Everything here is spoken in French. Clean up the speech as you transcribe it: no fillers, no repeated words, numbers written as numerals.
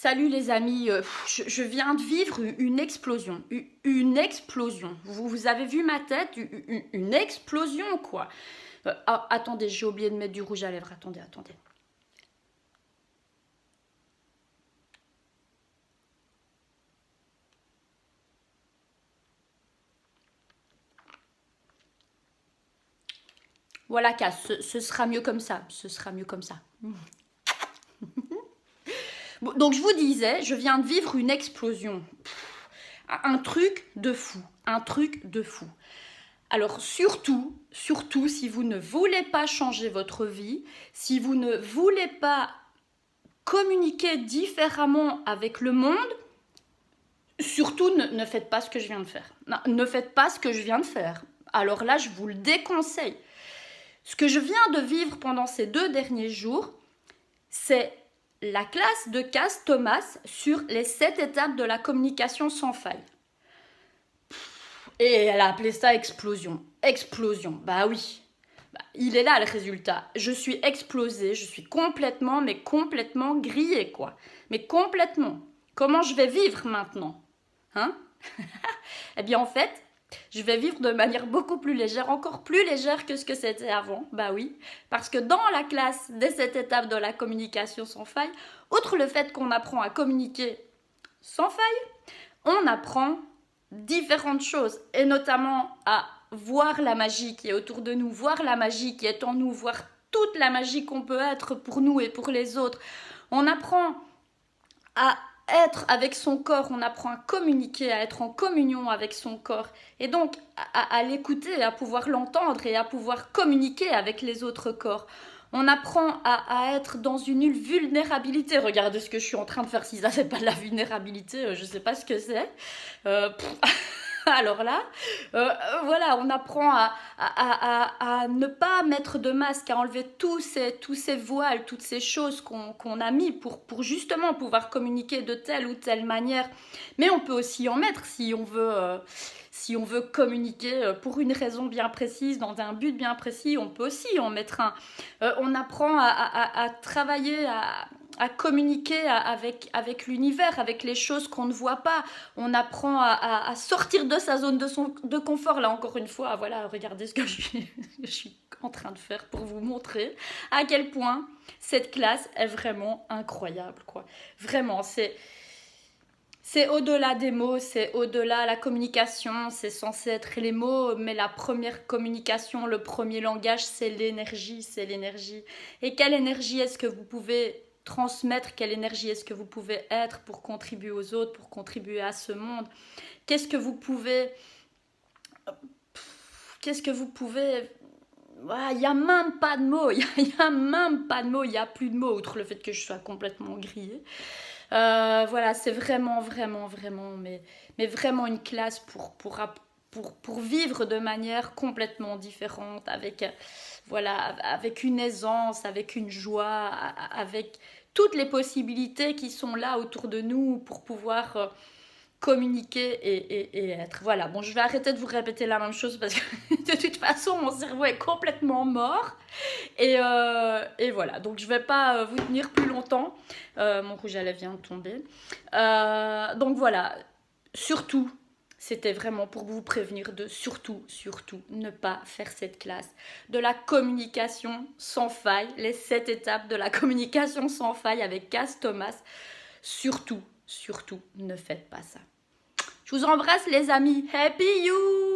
Salut les amis, je viens de vivre une explosion. Une explosion. Vous avez vu ma tête? Une explosion, quoi. Attendez, j'ai oublié de mettre du rouge à lèvres. Attendez. Voilà, Cass, ce sera mieux comme ça. Ce sera mieux comme ça. Bon, donc je vous disais, je viens de vivre une explosion. Un truc de fou. Un truc de fou. Alors surtout, si vous ne voulez pas changer votre vie, si vous ne voulez pas communiquer différemment avec le monde, surtout ne faites pas ce que je viens de faire. Non, ne faites pas ce que je viens de faire. Alors là, je vous le déconseille. Ce que je viens de vivre pendant ces 2 derniers jours, c'est la classe de Cass Thomas sur les 7 étapes de la communication sans faille. Et elle a appelé ça explosion. Explosion, bah oui. Il est là le résultat. Je suis explosée, je suis complètement, mais complètement grillée, quoi. Mais complètement. Comment je vais vivre maintenant? Hein? Eh bien, en fait, je vais vivre de manière beaucoup plus légère, encore plus légère que ce que c'était avant. Bah oui. Parce que dans la classe des 7 étapes de la communication sans faille, outre le fait qu'on apprend à communiquer sans faille, on apprend différentes choses, et notamment à voir la magie qui est autour de nous, voir la magie qui est en nous, voir toute la magie qu'on peut être pour nous et pour les autres. On apprend à être avec son corps, on apprend à communiquer, à être en communion avec son corps, et donc à l'écouter, à pouvoir l'entendre et à pouvoir communiquer avec les autres corps. On apprend à être dans une vulnérabilité. Regardez ce que je suis en train de faire. Si ça, c'est pas de la vulnérabilité, je sais pas ce que c'est. Alors là, voilà, on apprend à ne pas mettre de masque, à enlever tous ces voiles, toutes ces choses qu'on a mis pour justement pouvoir communiquer de telle ou telle manière. Mais on peut aussi en mettre si on veut communiquer pour une raison bien précise, dans un but bien précis, on peut aussi en mettre un. On apprend à travailler, à communiquer avec l'univers, avec les choses qu'on ne voit pas. On apprend à sortir de sa zone de confort. Là, encore une fois, voilà, regardez ce que je suis en train de faire pour vous montrer à quel point cette classe est vraiment incroyable, quoi. Vraiment, c'est au-delà des mots, c'est au-delà la communication, c'est censé être les mots, mais la première communication, le premier langage, c'est l'énergie, c'est l'énergie. Et quelle énergie est-ce que vous pouvez transmettre, quelle énergie est-ce que vous pouvez être pour contribuer aux autres, pour contribuer à ce monde? Qu'est-ce que vous pouvez... Il n'y a même pas de mots, il n'y a même pas de mots, il n'y a plus de mots, outre le fait que je sois complètement grillée. Voilà, c'est vraiment, mais vraiment une classe pour vivre de manière complètement différente, avec une aisance, avec une joie, avec toutes les possibilités qui sont là autour de nous pour pouvoir communiquer et être. Voilà, bon, je vais arrêter de vous répéter la même chose parce que de toute façon, mon cerveau est complètement mort. Et voilà, donc je ne vais pas vous tenir plus longtemps. Mon rouge à lèvres vient de tomber. Donc voilà, surtout, c'était vraiment pour vous prévenir de surtout ne pas faire cette classe de la communication sans faille, les 7 étapes de la communication sans faille avec Cass Thomas. Surtout, ne faites pas ça. Je vous embrasse les amis. Happy you!